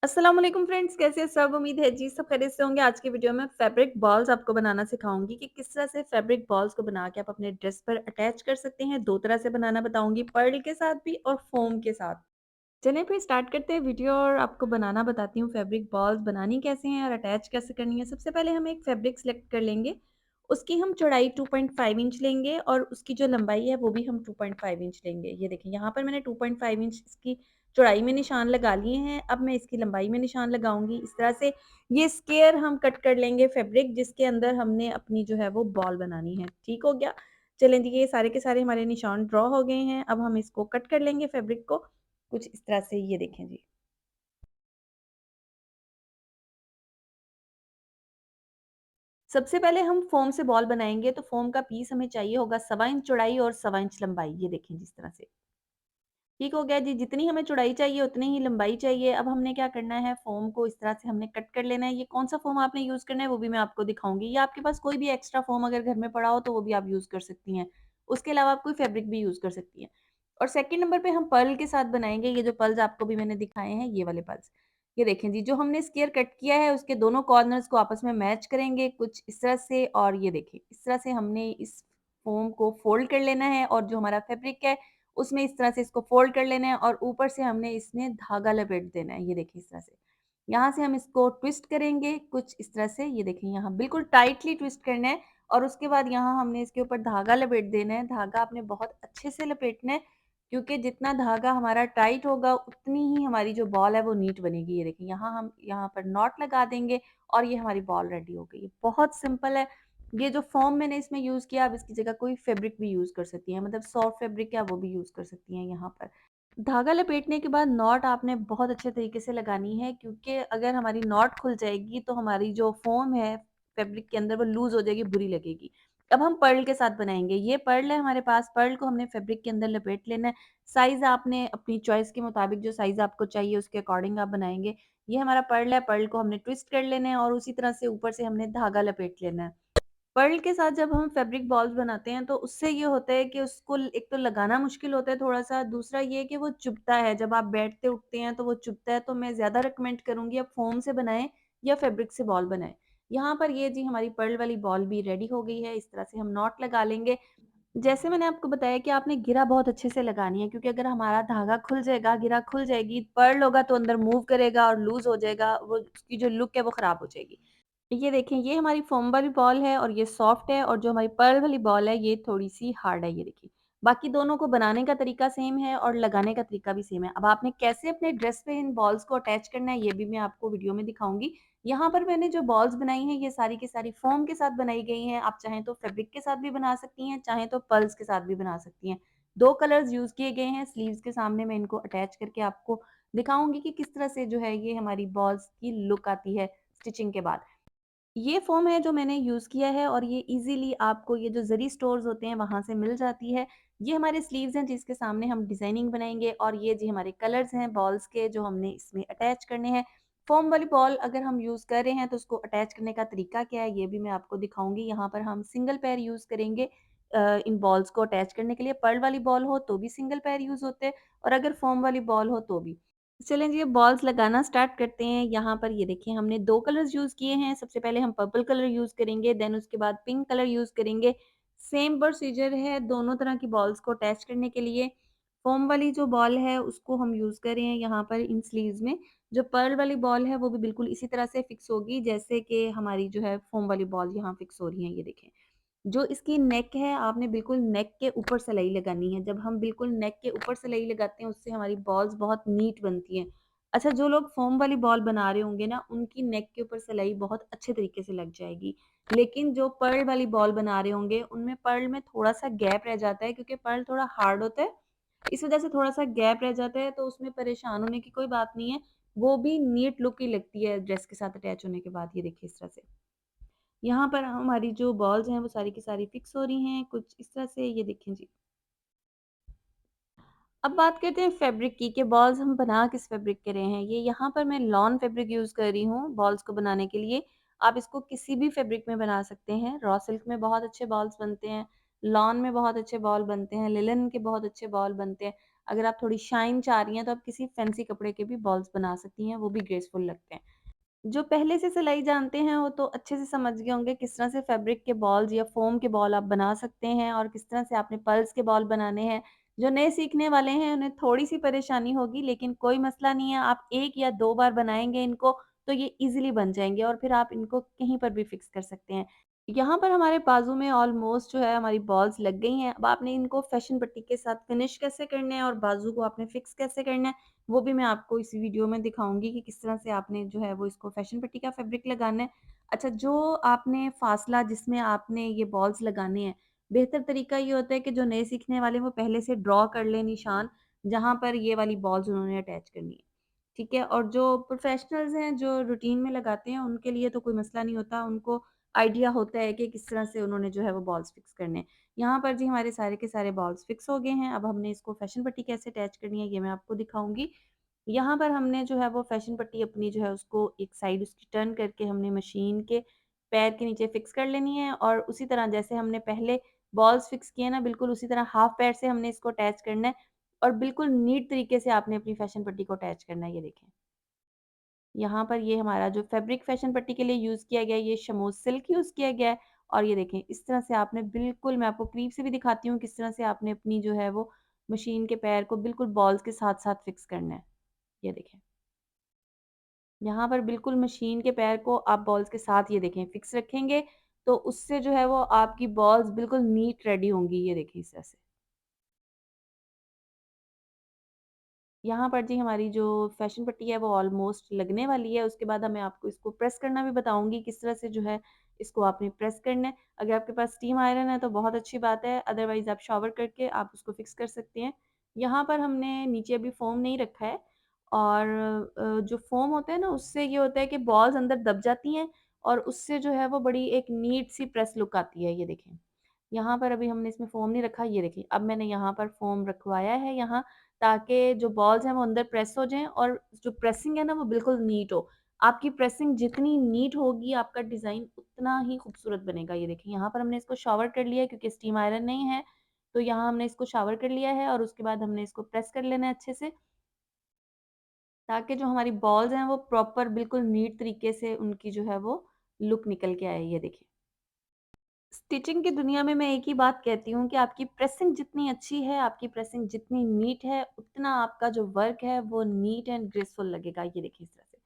अस्सलाम वालेकुम फ्रेंड्स, कैसे हैं सब? उम्मीद है जी सब खैरियत से होंगे। आज की वीडियो में फैब्रिक बॉल्स आपको बनाना सिखाऊंगी कि किस तरह से फैब्रिक बॉल्स को बना के आप अपने ड्रेस पर अटैच कर सकते हैं। दो तरह से बनाना बताऊंगी, पर्ल के साथ भी और फोम के साथ। चलिए फिर स्टार्ट करते हैं वीडियो और आपको बनाना बताती हूँ फैब्रिक बॉल्स बनानी कैसे हैं और अटैच कैसे करनी है। सबसे पहले हम एक फैब्रिक सेलेक्ट कर लेंगे। उसकी हम चौड़ाई 2.5 इंच लेंगे और उसकी जो लंबाई है वो भी हम 2.5 इंच लेंगे। ये देखिए यहाँ पर मैंने 2.5 इंच इसकी चौड़ाई में निशान लगा लिए हैं। अब मैं इसकी लंबाई में निशान लगाऊंगी इस तरह से। ये स्क्वायर हम कट कर लेंगे फैब्रिक जिसके अंदर हमने अपनी जो है वो बॉल बनानी है। ठीक हो गया। चलें जी, ये सारे के सारे हमारे निशान ड्रॉ हो गए हैं। अब हम इसको कट कर लेंगे फैब्रिक को कुछ इस तरह से। ये देखें जी। सबसे पहले हम फोम से बॉल बनाएंगे तो फोम का पीस हमें चाहिए होगा 1.25 इंच चौड़ाई और 1.25 इंच लंबाई। ये देखें जिस तरह से। ठीक हो गया जी। जितनी हमें चौड़ाई चाहिए उतनी ही लंबाई चाहिए। अब हमने क्या करना है, फोम को इस तरह से हमने कट कर लेना है। ये कौन सा फोम आपने यूज करना है वो भी मैं आपको दिखाऊंगी, या आपके पास कोई भी एक्स्ट्रा फोम अगर घर में पड़ा हो तो वो भी आप यूज कर सकती हैं। उसके अलावा आप कोई फैब्रिक भी यूज कर सकती हैं। और सेकंड नंबर पे हम पर्ल के साथ बनाएंगे। ये जो पर्ल्स आपको भी मैंने दिखाए हैं, ये वाले पर्ल्स। ये देखें जी, जो हमने स्क्वायर कट किया है उसके दोनों कॉर्नर्स को आपस में मैच करेंगे कुछ इस तरह से। और ये देखें इस तरह से हमने इस फोम को फोल्ड कर लेना है और जो हमारा फैब्रिक है उसमें इस तरह से इसको फोल्ड कर लेना है और ऊपर से हमने इसमें धागा लपेट देना है। ये देखिए इस तरह से। यहाँ से हम इसको ट्विस्ट करेंगे कुछ इस तरह से। ये देखिए यहाँ बिल्कुल टाइटली ट्विस्ट करना है और उसके बाद यहाँ हमने इसके ऊपर धागा लपेट देना है। धागा आपने बहुत अच्छे से लपेटना है क्योंकि जितना धागा हमारा टाइट होगा उतनी ही हमारी जो बॉल है वो नीट बनेगी। ये देखिए यहाँ हम यहाँ पर नॉट लगा देंगे और ये हमारी बॉल रेडी हो गई है। बहुत सिंपल है। ये जो फॉर्म मैंने इसमें यूज किया, आप इसकी जगह कोई फैब्रिक भी यूज कर सकती हैं, मतलब सॉफ्ट फैब्रिक है वो भी यूज कर सकती हैं। यहाँ पर धागा लपेटने के बाद नॉट आपने बहुत अच्छे तरीके से लगानी है क्योंकि अगर हमारी नॉट खुल जाएगी तो हमारी जो फोम है फैब्रिक के अंदर वो लूज हो जाएगी, बुरी लगेगी। अब हम पर्ल के साथ बनाएंगे। ये पर्ल है हमारे पास। पर्ल को हमने फैब्रिक के अंदर लपेट लेना है। साइज आपने अपनी चॉइस के मुताबिक जो साइज आपको चाहिए उसके अकॉर्डिंग आप बनाएंगे। ये हमारा पर्ल है। पर्ल को हमने ट्विस्ट कर लेना है और उसी तरह से ऊपर से हमने धागा लपेट लेना है। पर्ल के साथ जब हम फैब्रिक बॉल्स बनाते हैं तो उससे ये होता है कि उसको एक तो लगाना मुश्किल होता है थोड़ा सा, दूसरा ये कि वो चुभता है। जब आप बैठते उठते हैं तो वो चुभता है। तो मैं ज़्यादा रिकमेंड करूंगी आप फोम से बनाएं या फैब्रिक से बॉल बनाएं। यहाँ पर ये जी हमारी पर्ल वाली बॉल भी रेडी हो गई है। इस तरह से हम नॉट लगा लेंगे। जैसे मैंने आपको बताया कि आपने घेरा बहुत अच्छे से लगानी है क्योंकि अगर हमारा धागा खुल जाएगा, घेरा खुल जाएगी, पर्ल होगा तो अंदर मूव करेगा और लूज हो जाएगा, वो उसकी जो लुक है वो खराब हो जाएगी। ये देखें, ये हमारी फोम वाली बॉल है और ये सॉफ्ट है और जो हमारी पर्ल वाली बॉल है ये थोड़ी सी हार्ड है। ये देखिए, बाकी दोनों को बनाने का तरीका सेम है और लगाने का तरीका भी सेम है। अब आपने कैसे अपने ड्रेस पे इन बॉल्स को अटैच करना है ये भी मैं आपको वीडियो में दिखाऊंगी। यहाँ पर मैंने जो बॉल्स बनाई हैं ये सारी की सारी फोम के साथ बनाई गई हैं। आप चाहें तो फैब्रिक के साथ भी बना सकती हैं, चाहें तो पर्ल्स के साथ भी बना सकती हैं। दो कलर्स यूज किए गए हैं। स्लीव्स के सामने मैं इनको अटैच करके आपको दिखाऊंगी कि किस तरह से जो है ये हमारी बॉल्स की लुक आती है स्टिचिंग के बाद। ये फ़ॉर्म है जो मैंने यूज़ किया है और ये इज़िली आपको ये जो ज़री स्टोर्स होते हैं वहाँ से मिल जाती है। ये हमारे स्लीव्स हैं जिसके सामने हम डिज़ाइनिंग बनाएँगे और ये जी हमारे कलर्स हैं बॉल्स के जो हमने इसमें अटैच करने हैं। फ़ॉर्म वाली बॉल अगर हम यूज़ कर रहे हैं तो उसको अटैच करने का तरीका क्या है ये भी मैं आपको दिखाऊँगी। यहाँ पर हम सिंगल पैर यूज़ करेंगे इन बॉल्स को अटैच करने के लिए। पर्ल वाली बॉल हो तो भी सिंगल पैर यूज़ होते हैं और अगर फ़ॉर्म वाली बॉल हो तो भी। चलें जी, अब बॉल्स लगाना स्टार्ट करते हैं। यहाँ पर ये देखिए हमने 2 कलर्स यूज़ किए हैं। सबसे पहले हम पर्पल कलर यूज़ करेंगे, देन उसके बाद पिंक कलर यूज़ करेंगे। सेम प्रोसीजर है दोनों तरह की बॉल्स को अटैच करने के लिए। फ़ोम वाली जो बॉल है उसको हम यूज़ कर रहे हैं यहाँ पर इन स्लीव्स में। जो पर्ल वाली बॉल है वो भी बिल्कुल इसी तरह से फिक्स होगी जैसे कि हमारी जो है फ़ोम वाली बॉल यहाँ फिक्स हो रही है। ये देखें। जो इसकी नेक है आपने बिल्कुल नेक के ऊपर सिलाई लगानी है। जब हम बिल्कुल नेक के ऊपर सिलाई लगाते हैं उससे हमारी बॉल्स बहुत नीट बनती हैं। अच्छा, जो लोग फ़ोम वाली बॉल बना रहे होंगे ना उनकी नेक के ऊपर सिलाई बहुत अच्छे तरीके से लग जाएगी। लेकिन जो पर्ल वाली बॉल बना रहे होंगे उनमें पर्ल में थोड़ा-सा गैप रह जाता है क्योंकि पर्ल थोड़ा हार्ड होता है। इस वज़ह से थोड़ा-सा गैप रह जाता है तो उसमें परेशान होने की कोई बात नहीं है। वो भी नीट लुक ही लगती है ड्रेस के साथ अटैच होने के बाद। ये देखिए इस तरह से। यहाँ पर हमारी जो बॉल्स हैं वो सारी की सारी फिक्स हो रही हैं कुछ इस तरह से। ये देखें जी। अब बात करते हैं फैब्रिक की कि बॉल्स हम बना किस फैब्रिक के रहे हैं। ये यहाँ पर मैं लॉन फैब्रिक यूज़ कर रही हूँ बॉल्स को बनाने के लिए। आप इसको किसी भी फैब्रिक में बना सकते हैं। रॉ सिल्क में बहुत अच्छे बॉल्स बनते हैं, लॉन में बहुत अच्छे बॉल बनते हैं, लिलन के बहुत अच्छे बॉल बनते हैं। अगर आप थोड़ी शाइन चाह रही हैं तो आप किसी फैंसी कपड़े के भी बॉल्स बना सकती हैं, वो भी ग्रेसफुल लगते हैं। जो पहले से सिलाई जानते हैं वो तो अच्छे से समझ गए होंगे किस तरह से फैब्रिक के बॉल्स या फ़ोम के बॉल आप बना सकते हैं और किस तरह से आपने पल्स के बॉल बनाने हैं। जो नए सीखने वाले हैं उन्हें थोड़ी-सी परेशानी होगी लेकिन कोई मसला नहीं है, आप 1 या 2 बार बनाएँगे इनको तो ये ईज़िली बन जाएँगे और फिर आप इनको कहीं पर भी फ़िक्स कर सकते हैं। यहाँ पर हमारे बाजू में ऑलमोस्ट जो है हमारी बॉल्स लग गई हैं। अब आपने इनको फ़ैशन पट्टी के साथ फ़िनिश कैसे करना है और बाजू को आपने फ़िक्स कैसे करना है, वो भी मैं आपको इस वीडियो में दिखाऊँगी कि किस तरह से आपने जो है वो इसको फ़ैशन पट्टी का फ़ैब्रिक लगाना है। अच्छा, जो आपने फ़ासला जिसमें आपने ये बॉल्स लगाने हैं, बेहतर तरीका ये होता है कि जो नए सीखने वाले हैं वो पहले से ड्रॉ कर लें निशान, जहाँ पर ये वाली बॉल्स उन्होंने अटैच करनी है। ठीक है? और जो प्रोफ़ेशनल्स हैं, जो रूटीन में लगाते हैं, उनके लिए तो कोई मसला नहीं होता, उनको आइडिया होता है कि किस तरह से उन्होंने जो है वो बॉल्स फ़िक्स करने हैं। यहाँ पर जी हमारे सारे के सारे बॉल्स फ़िक्स हो गए हैं, अब हमने इसको फ़ैशन पट्टी कैसे अटैच करनी है, ये मैं आपको दिखाऊँगी। यहाँ पर हमने जो है वो फ़ैशन पट्टी अपनी जो है उसको एक साइड उसकी टर्न करके हमने मशीन के पैर के नीचे फ़िक्स कर लेनी है और उसी तरह जैसे हमने पहले बॉल्स फ़िक्स किए ना, बिल्कुल उसी तरह हाफ पैर से हमने इसको अटैच करना है और बिल्कुल नीट तरीके से आपने अपनी फ़ैशन पट्टी को अटैच करना है, ये देखें। यहाँ पर ये हमारा जो फैब्रिक फ़ैशन पट्टी के लिए यूज़ किया गया है, ये शमोज सिल्क यूज़ किया गया है और ये देखें इस तरह से आपने बिल्कुल, मैं आपको करीब से भी दिखाती हूँ किस तरह से आपने अपनी जो है वो मशीन के पैर को बिल्कुल बॉल्स के साथ-साथ फ़िक्स करना है। ये देखें। यहाँ पर बिल्कुल मशीन के पैर को आप बॉल्स के साथ ये देखें फ़िक्स रखेंगे, तो उससे जो है वो आपकी बॉल्स बिल्कुल नीट रेडी होंगी, ये देखिए इस तरह से। यहाँ पर जी हमारी जो फ़ैशन पट्टी है वो ऑलमोस्ट लगने वाली है, उसके बाद मैं आपको इसको प्रेस करना भी बताऊँगी किस तरह से जो है इसको आपने प्रेस करना है। अगर आपके पास स्टीम आयरन है तो बहुत अच्छी बात है, अदरवाइज़ आप शॉवर करके आप उसको फ़िक्स कर सकते हैं। यहाँ पर हमने नीचे अभी फ़ोम नहीं रखा है और जो फ़ोम होता है ना उससे ये होता है कि बॉल्स अंदर दब जाती हैं और उससे जो है वो बड़ी एक नीट सी प्रेस लुक आती है, ये देखें। यहाँ पर अभी हमने इसमें फ़ोम नहीं रखा, ये देखिए अब मैंने यहाँ पर फ़ोम रखवाया है यहाँ, ताकि जो बॉल्स हैं वो अंदर प्रेस हो जाएँ और जो प्रेसिंग है ना वो बिल्कुल नीट हो। आपकी प्रेसिंग जितनी नीट होगी आपका डिज़ाइन उतना ही खूबसूरत बनेगा। ये देखिए यहाँ पर हमने इसको शॉवर कर लिया है क्योंकि स्टीम आयरन नहीं है, तो यहाँ हमने इसको शॉवर कर लिया है और उसके बाद हमने इसको प्रेस कर लेना है अच्छे से, ताकि जो हमारी बॉल्स हैं वो प्रॉपर बिल्कुल नीट तरीके से उनकी जो है वो लुक निकल के आए। ये देखिए। स्टिचिंग की दुनिया में मैं एक ही बात कहती हूँ कि आपकी प्रेसिंग जितनी अच्छी है, आपकी प्रेसिंग जितनी नीट है, उतना आपका जो वर्क है वो नीट एंड ग्रेसफुल लगेगा। ये देखिए इस तरह से।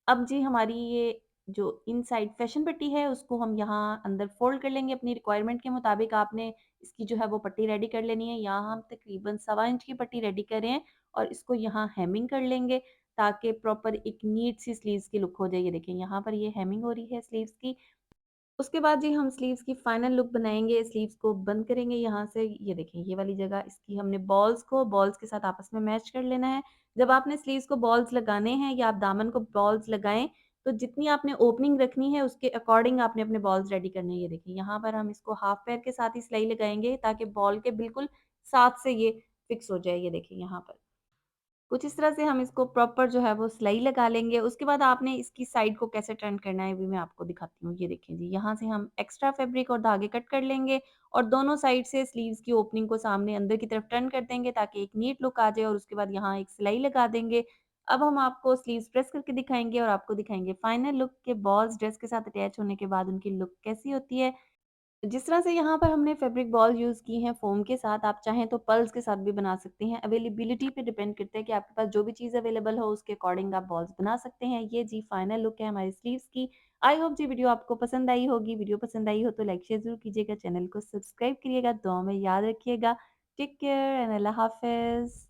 अब जी हमारी ये जो इनसाइड फैशन पट्टी है उसको हम यहाँ अंदर फ़ोल्ड कर लेंगे अपनी रिक्वायरमेंट के मुताबिक आपने इसकी जो है वो पट्टी रेडी कर लेनी है। यहाँ हम तकरीबन सवा इंच की पट्टी रेडी कर रहे हैं और इसको यहाँ हेमिंग कर लेंगे ताकि प्रॉपर एक नीट सी स्लीव्स की लुक हो जाए। ये देखिए यहाँ पर ये हेमिंग हो रही है स्लीव्स की। उसके बाद जी हम स्लीव्स की फाइनल लुक बनाएँगे, स्लीव्स को बंद करेंगे यहाँ से, ये देखिए ये वाली जगह इसकी हमने बॉल्स को बॉल्स के साथ आपस में मैच कर लेना है। जब आपने स्लीव्स को बॉल्स लगाने हैं या आप दामन को बॉल्स लगाएँ, तो जितनी आपने ओपनिंग रखनी है उसके अकॉर्डिंग आपने अपने बॉल्स रेडी करने हैं। ये देखिए यहाँ पर हम इसको हाफ पैर के साथ ही सिलाई लगाएँगे ताकि बॉल के बिल्कुल साथ से ये फिक्स हो जाए, ये देखिए यहाँ पर। कुछ इस तरह से हम इसको प्रॉपर जो है वो सिलाई लगा लेंगे। उसके बाद आपने इसकी साइड को कैसे टर्न करना है, भी मैं आपको दिखाती हूँ। ये देखिए जी, यहाँ से हम एक्स्ट्रा फैब्रिक और धागे कट कर लेंगे और दोनों साइड से स्लीव्स की ओपनिंग को सामने अंदर की तरफ टर्न कर देंगे ताकि एक नीट लुक आ जाए और उसके बाद यहाँ एक सिलाई लगा देंगे। अब हम आपको स्लीव्स प्रेस करके दिखाएँगे और आपको दिखाएँगे फाइनल लुक के बॉल्स ड्रेस के साथ अटैच होने के बाद उनकी लुक कैसी होती है। जिस तरह से यहाँ पर हमने फैब्रिक बॉल यूज़ की हैं फ़ोम के साथ, आप चाहें तो पर्ल्स के साथ भी बना सकते हैं। अवेलेबिलिटी पे डिपेंड करता है कि आपके पास जो भी चीज़ अवेलेबल हो, उसके अकॉर्डिंग आप बॉल्स बना सकते हैं। ये जी फाइनल लुक है हमारी स्लीव्स की। आई होप जी वीडियो आपको पसंद आई होगी। वीडियो पसंद आई हो तो लाइक शेयर ज़रूर कीजिएगा, चैनल को सब्सक्राइब करिएगा, दुआ में याद रखिएगा। टेक केयर एंड अल्लाह हाफ़िज़।